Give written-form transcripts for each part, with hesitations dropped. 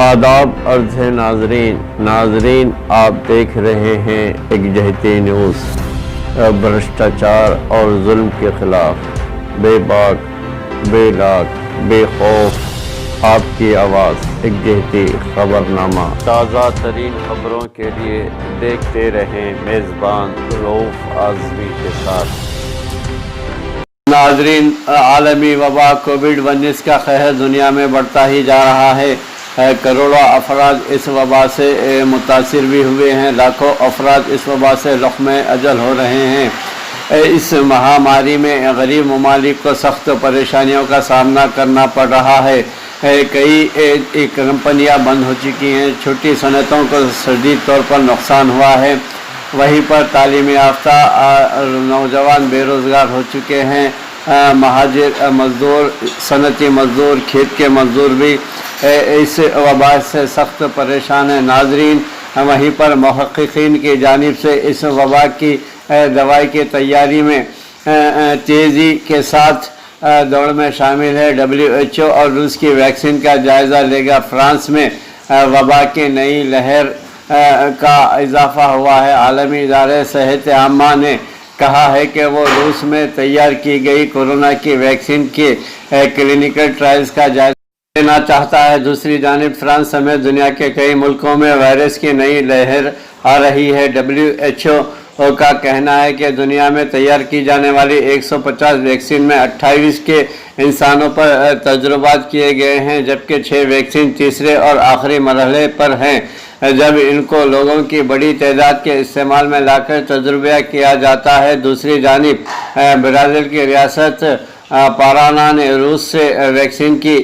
आदाब अर्ज़ है नाजरीन आप देख रहे हैं एकजहती न्यूज़। भ्रष्टाचार और जुल्म के खिलाफ बेबाक बेलाग बेखौफ आपकी आवाज़ एकजहती खबरनामा। ताज़ा तरीन खबरों के लिए देखते रहें मेज़बान रऊफ आज़मी के साथ। नाजरीन, आलमी वबा कोविड-19 का कहर दुनिया में बढ़ता ही जा रहा है। करोड़ों अफराद इस वबा से मुतासिर भी हुए हैं। लाखों अफराद इस वबा से ज़ख्म अजल हो रहे हैं। इस महामारी में गरीब ममालिक को सख्त परेशानियों का सामना करना पड़ रहा है। कई कंपनियां बंद हो चुकी हैं। छोटी सनतों को शदीद तौर पर नुकसान हुआ है। वहीं पर तालीम याफ्ता नौजवान बेरोज़गार हो चुके हैं। महाजिर मज़दूर, सनती मज़दूर, खेत के मज़दूर भी इस वबा से सख्त परेशान है। नाजरीन, वहीं पर मुहक़्क़ीन की जानिब से इस वबा की दवाई की तैयारी में तेज़ी के साथ दौड़ में शामिल है। WHO और रूस की वैक्सीन का जायज़ा लेगा। फ्रांस में वबा की नई लहर का इजाफा हुआ है। आलमी इदारे सेहत आम्मा ने कहा है कि वो रूस में तैयार की गई कोरोना की वैक्सीन के क्लिनिकल ट्रायल्स का जायजा लेना चाहता है। दूसरी जानिब फ्रांस समेत दुनिया के कई मुल्कों में वायरस की नई लहर आ रही है। WHO का कहना है कि दुनिया में तैयार की जाने वाली 150 वैक्सीन में 28 के इंसानों पर तजुर्बात किए गए हैं, जबकि 6 वैक्सीन तीसरे और आखिरी मरहले पर हैं। जब इनको लोगों की बड़ी तादाद के इस्तेमाल में लाकर तजुर्बा किया जाता है। दूसरी जानिब ब्राज़ील की रियासत पाराना ने रूस से वैक्सीन की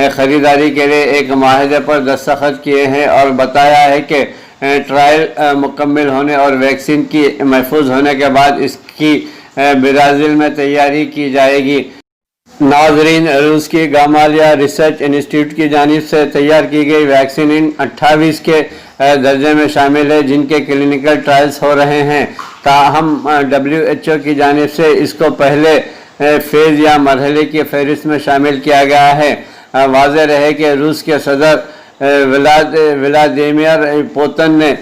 ख़रीदारी के लिए एक माहिदे पर दस्तखत किए हैं और बताया है कि ट्रायल मुकम्मल होने और वैक्सीन की महफूज होने के बाद इसकी ब्राज़ील में तैयारी की जाएगी। नाजरीन, रूस की गामालिया रिसर्च इंस्टीट्यूट की जानिब से तैयार की गई वैक्सीन इन 28 के दर्जे में शामिल है, जिनके क्लिनिकल ट्रायल्स हो रहे हैं। ताहम WHO की जानिब से इसको पहले फेज़ या मरहले की फहरिस्त में शामिल किया गया है। वाज़ेह रहे कि रूस के सदर व्लादिमीर पुतिन ने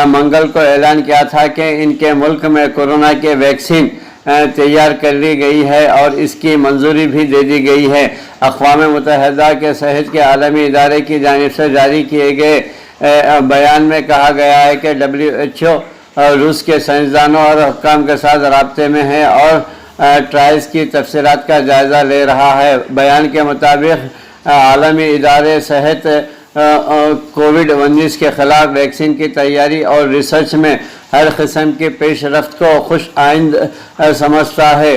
मंगल को ऐलान किया था कि इनके मुल्क में कोरोना के वैक्सीन तैयार कर ली गई है और इसकी मंजूरी भी दे दी गई है। अक़वाम मुत्तहिदा के सेहत के आलमी इदारे की जानिब से जारी किए गए बयान में कहा गया है कि WHO रूस के साइंसदानों और हुक्काम के साथ राब्ते में है और ट्रायल्स की तफसीलात का जायज़ा ले रहा है। बयान के मुताबिक आलमी इदारे सेहत कोविड-19 के ख़िलाफ़ वैक्सीन की तैयारी और रिसर्च में हर किस्म की पेशरफ्त को खुश आइंद समझता है।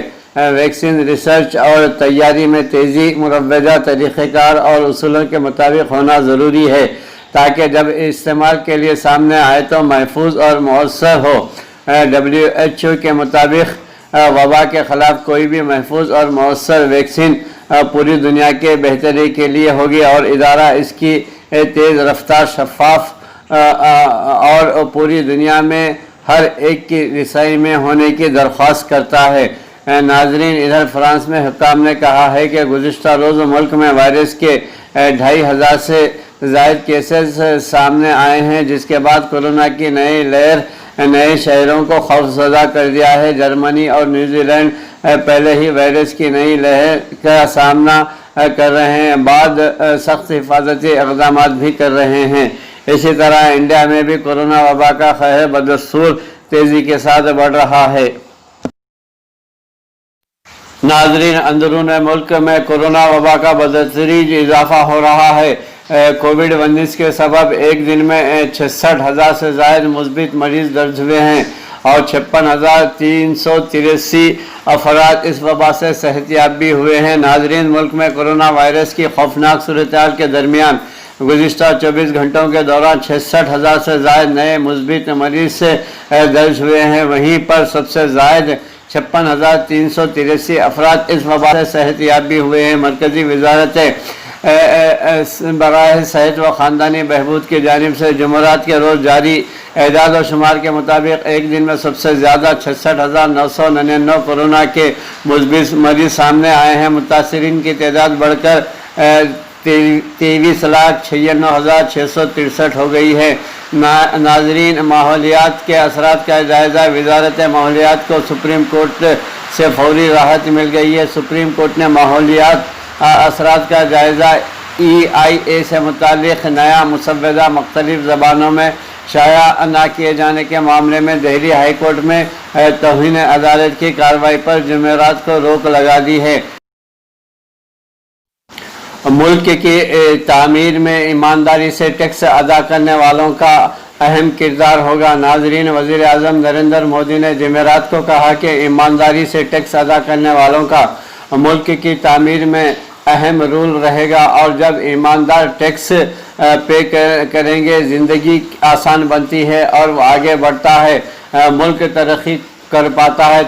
वैक्सीन रिसर्च और तैयारी में तेज़ी मुरव्वजा तरीक़ेकार और उसूलों के मुताबिक होना ज़रूरी है, ताकि जब इस्तेमाल के लिए सामने आए तो महफूज और मौसर हो। WHO के मुताबिक वबा के ख़िलाफ़ कोई भी महफूज और मौसर वैक्सीन पूरी दुनिया के बेहतरी के लिए होगी और इदारा इसकी तेज़ रफ्तार, शफाफ और पूरी दुनिया में हर एक की रिसाई में होने की दरख्वास्त करता है। नाजरीन, इधर फ्रांस में हुक्काम ने कहा है कि गुज़िश्ता रोज़ मुल्क में वायरस के 2500 से ज़ायद केसेस सामने आए हैं, जिसके बाद कोरोना की नई लहर नए शहरों को खौफज़दा कर दिया है। जर्मनी और न्यूजीलैंड पहले ही वायरस की नई लहर का सामना कर रहे हैं, बाद सख्त हिफाजती इक़दाम भी कर रहे हैं। इसी तरह इंडिया में भी कोरोना वबा का कहर बदस्तूर तेज़ी के साथ बढ़ रहा है। नाजरीन, अंदरून मुल्क में कोरोना वबा का बदतरीज इजाफा हो रहा है। कोविड-19 के सबब एक दिन में 66,000 से ज़ायद मुस्बित मरीज़ दर्ज हुए हैं और 56,383 अफराद इस वबा से सेहतियाब भी हुए हैं। नाजरीन, मुल्क में कोरोना वायरस की खौफनाक सूरत-ए-हाल के दरमियान गुज़िश्ता 24 घंटों के दौरान 66,000 से ज़ायद नए मुस्बित मरीज़ से दर्ज हुए हैं। वहीं पर सबसे ज़ायद 56,383 अफराद इस वबा से सेहतियाब भी हुए हैं। मरकज़ी वज़ारत बराए सेहत व ख़ानदानी बहबूद की जानिब से जुमेरात के रोज़ जारी एजाज और शुमार के मुताबिक एक दिन में सबसे ज़्यादा 66,999 कोरोना के मुस्बित मरीज़ सामने आए हैं। मुतासरीन की तादाद बढ़कर 23,96,663 हो गई है। नाजरीन, माहौलियात के असरात का जायज़ा। वजारत माहौलियात को सुप्रीम कोर्ट से फौरी राहत मिल गई है। सुप्रीम कोर्ट ने माहौलियात असरात का जायज़ा EIA से मुतालिक नया मुसव्वदा मुख्तलिफ ज़बानों में शाया न किए जाने के मामले में दिल्ली हाई कोर्ट में तौहीन अदालत की कार्रवाई पर जुमेरात को रोक लगा दी है। मुल्क की तामीर में ईमानदारी से टैक्स अदा करने वालों का अहम किरदार होगा। नाजरीन, वज़ीर आज़म नरेंद्र मोदी ने जुमेरात को कहा कि ईमानदारी से टैक्स अदा करने वालों का मुल्क की तामीर में अहम रोल रहेगा और जब ईमानदार टैक्स पे करेंगे ज़िंदगी आसान बनती है और वो आगे बढ़ता है, मुल्क तरक्की कर पाता है।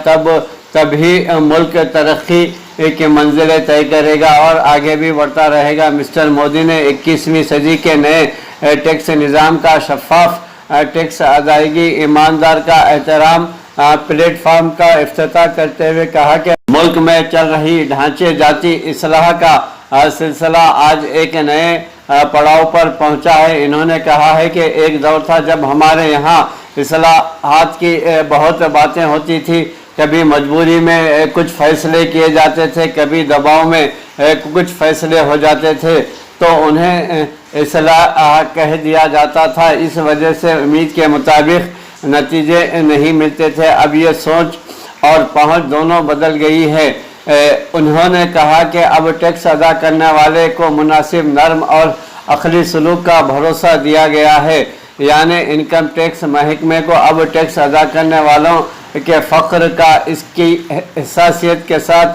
तभी मुल्क तरक्की की मंजिलें तय करेगा और आगे भी बढ़ता रहेगा। मिस्टर मोदी ने 21वीं सदी के नए टैक्स निज़ाम का शफाफ टैक्स अदायगी, ईमानदार का एहतराम प्लेटफार्म का इफ्तिताह करते हुए कहा कि मुल्क में चल रही ढांचे जाती इस्लाह का सिलसिला आज एक नए पड़ाव पर पहुंचा है। इन्होंने कहा है कि एक दौर था जब हमारे यहाँ इस्लाहात की बहुत बातें होती थी, कभी मजबूरी में कुछ फैसले किए जाते थे, कभी दबाव में कुछ फैसले हो जाते थे तो उन्हें इस्लाह कह दिया जाता था। इस वजह से उम्मीद के मुताबिक नतीजे नहीं मिलते थे। अब ये सोच और पहुंच दोनों बदल गई है। उन्होंने कहा कि अब टैक्स अदा करने वाले को मुनासिब, नर्म और अखली सलूक का भरोसा दिया गया है। यानी इनकम टैक्स महकमे को अब टैक्स अदा करने वालों के फ़ख्र का इसकी हसासियत के साथ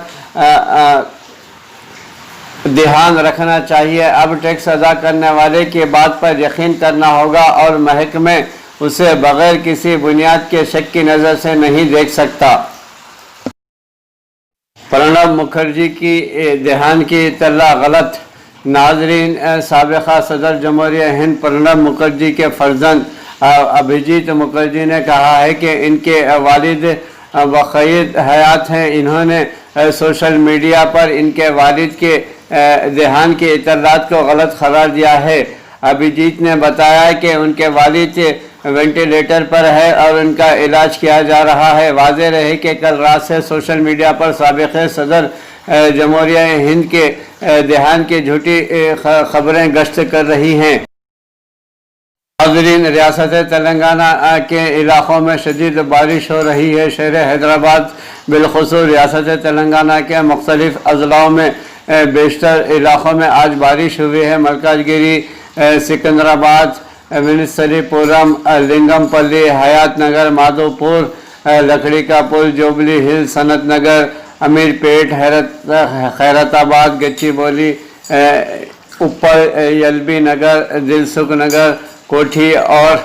ध्यान रखना चाहिए। अब टैक्स अदा करने वाले की बात पर यकीन करना होगा और महकमे उसे बग़ैर किसी बुनियाद के शक की नज़र से नहीं देख सकता। प्रणब मुखर्जी की देहांत की इत्तला गलत। नाजरीन, साबिक़ा सदर जमहूरिया हिंद प्रणब मुखर्जी के फर्जंद अभिजीत मुखर्जी ने कहा है कि इनके वालिद बक़यद हयात हैं। इन्होंने सोशल मीडिया पर इनके वालिद के देहांत की इत्तलात को गलत करार दिया है। अभिजीत ने बताया कि उनके वालिद वेंटिलेटर पर है और उनका इलाज किया जा रहा है। वाज़ेह रहे कि कल रात से सोशल मीडिया पर साबिक़ सदर जमहूरिया हिंद के देहांत की झूठी खबरें गश्त कर रही हैं। नाज़रीन, रियासत तेलंगाना के इलाक़ों में शदीद बारिश हो रही है। शहर हैदराबाद बिलख़ुसूस रियासत तेलंगाना के मुख्तलिफ़ अज़लाओं में बेशतर इलाक़ों में आज बारिश हुई है। मलकाजगिरी, सिकंदराबाद, मिनिस्टरीपुरम, लिंगमपल्ली, हयात नगर, माधोपुर, लकड़ी का पुल, जोबली हिल, सनत नगर, अमीरपेट, खैरताबाद, गच्चीबौली, ऊपर यलबी नगर, दिलसुख नगर, कोठी और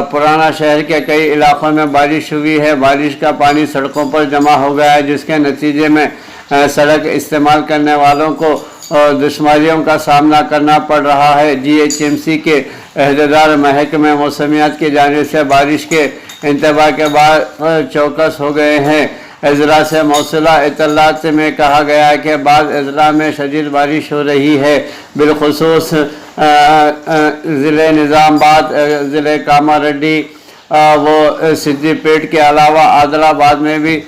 पुराना शहर के कई इलाक़ों में बारिश हुई है। बारिश का पानी सड़कों पर जमा हो गया है, जिसके नतीजे में सड़क इस्तेमाल करने वालों को दुश्वारियों का सामना करना पड़ रहा है। GHMC के अहदेदार महकमे मौसमियात की जानिब से बारिश के इंतबाह के बाद चौकस हो गए हैं। अजला से मौसूला इत्तलात में कहा गया है कि बाद अजला में शदीद बारिश हो रही है। बिलखुसूस ज़िले निज़ामबाद, ज़िले कामारेड्डी वो सिद्दीपेट के अलावा आदिलाबाद में भी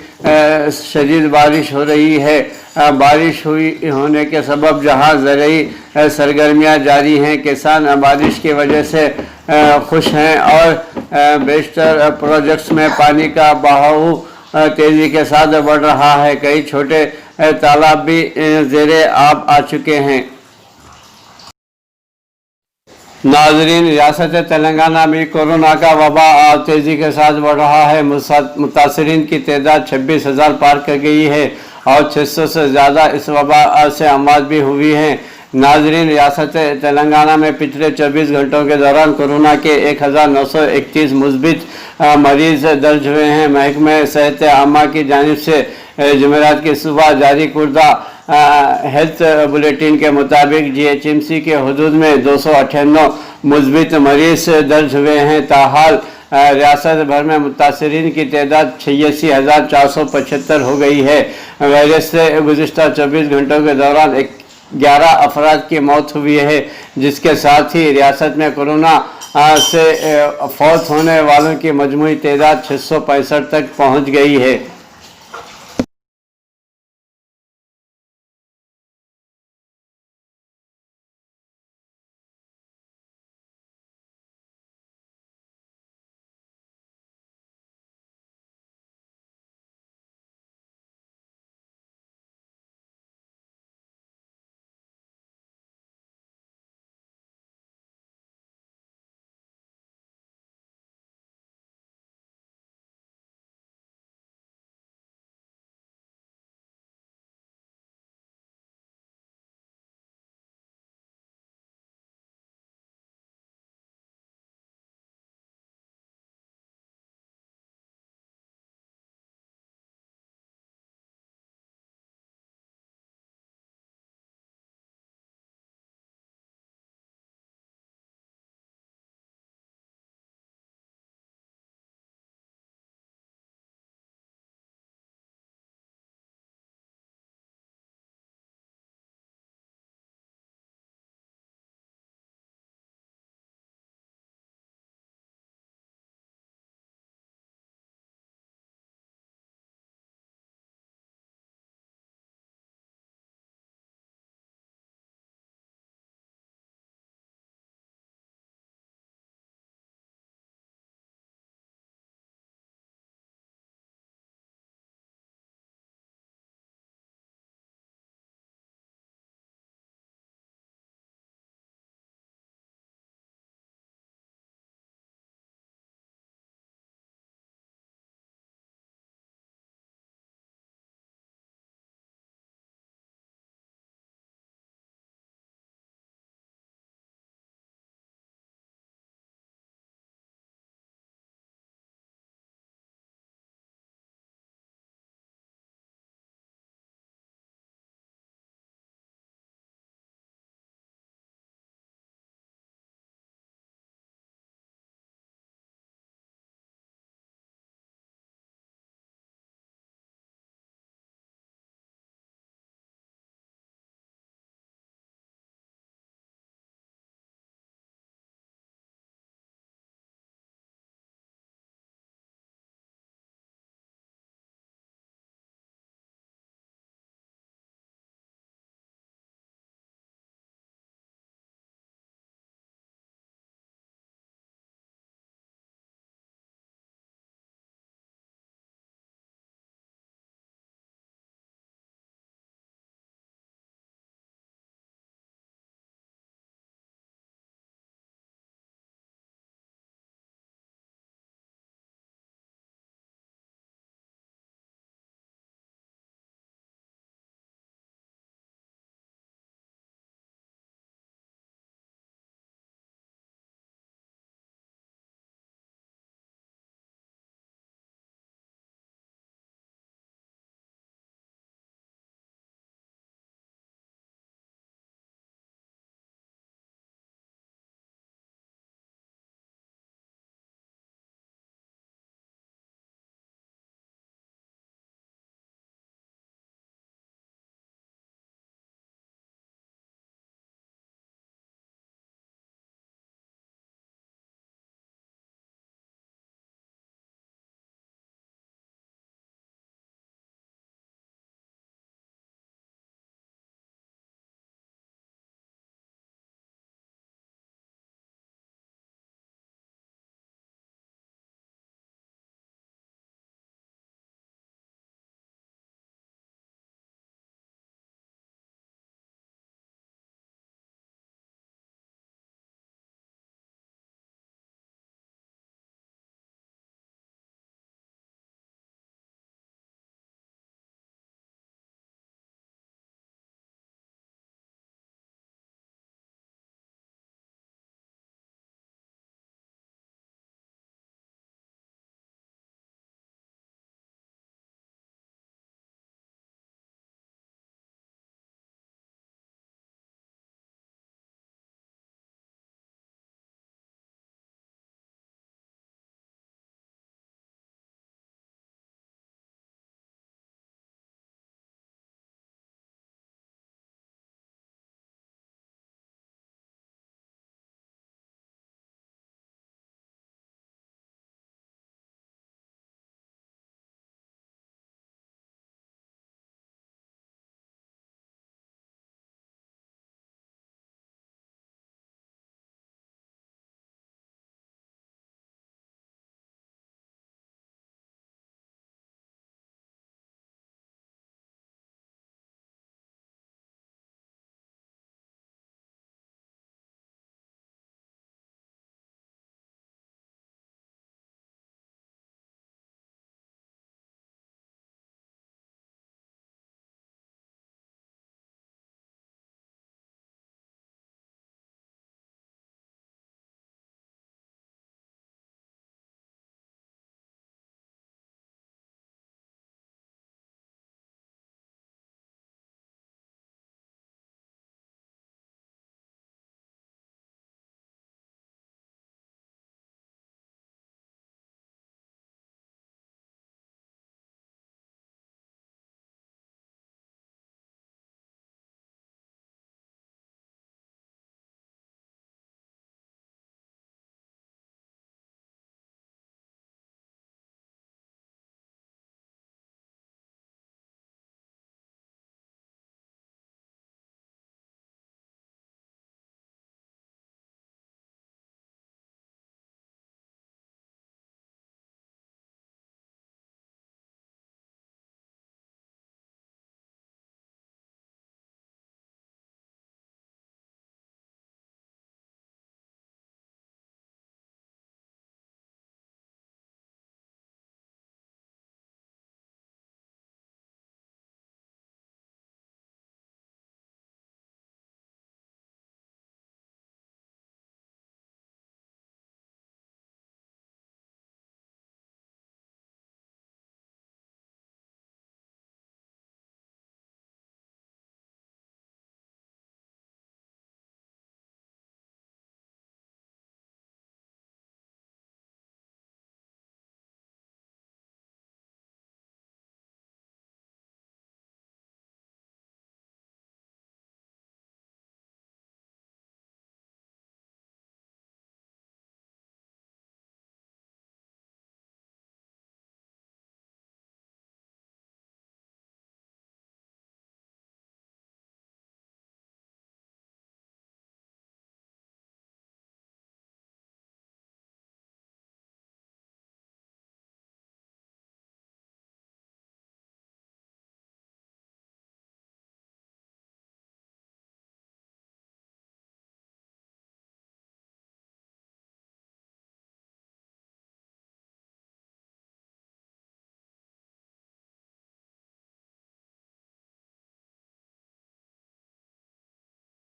शदीद बारिश हो रही है। बारिश होने के सबब जहां ज़रूरी सरगर्मियां जारी हैं, किसान बारिश की वजह से खुश हैं और बेशतर प्रोजेक्ट्स में पानी का बहाव तेज़ी के साथ बढ़ रहा है। कई छोटे तालाब भी ज़ेरे आब आ चुके हैं। नाजरीन, रियासत तेलंगाना में कोरोना का वबा तेज़ी के साथ बढ़ रहा है। मुतासरीन की तादाद 26,000 पार कर गई है और 600 से ज़्यादा इस वबा से अमवात भी हुई हैं। नाजरीन, रियासत तेलंगाना में पिछले 24 घंटों के दौरान कोरोना के 1931 मुस्बित मरीज़ दर्ज हुए हैं। महकमे सेहत आमा की जानिब से जुमेरात की सुबह जारी कुर्दा हेल्थ बुलेटिन के मुताबिक GHMC के हदूद में 298 मुस्बित मरीज दर्ज हुए हैं। ताहाल रियासत भर में मुतासरीन की तादाद 86,475 हो गई है। वायरस से गुज़िश्ता 24 घंटों के दौरान 11 अफराद की मौत हुई है, जिसके साथ ही रियासत में कोरोना से फौत होने वालों की मजमूई तादाद 665 तक पहुँच गई है।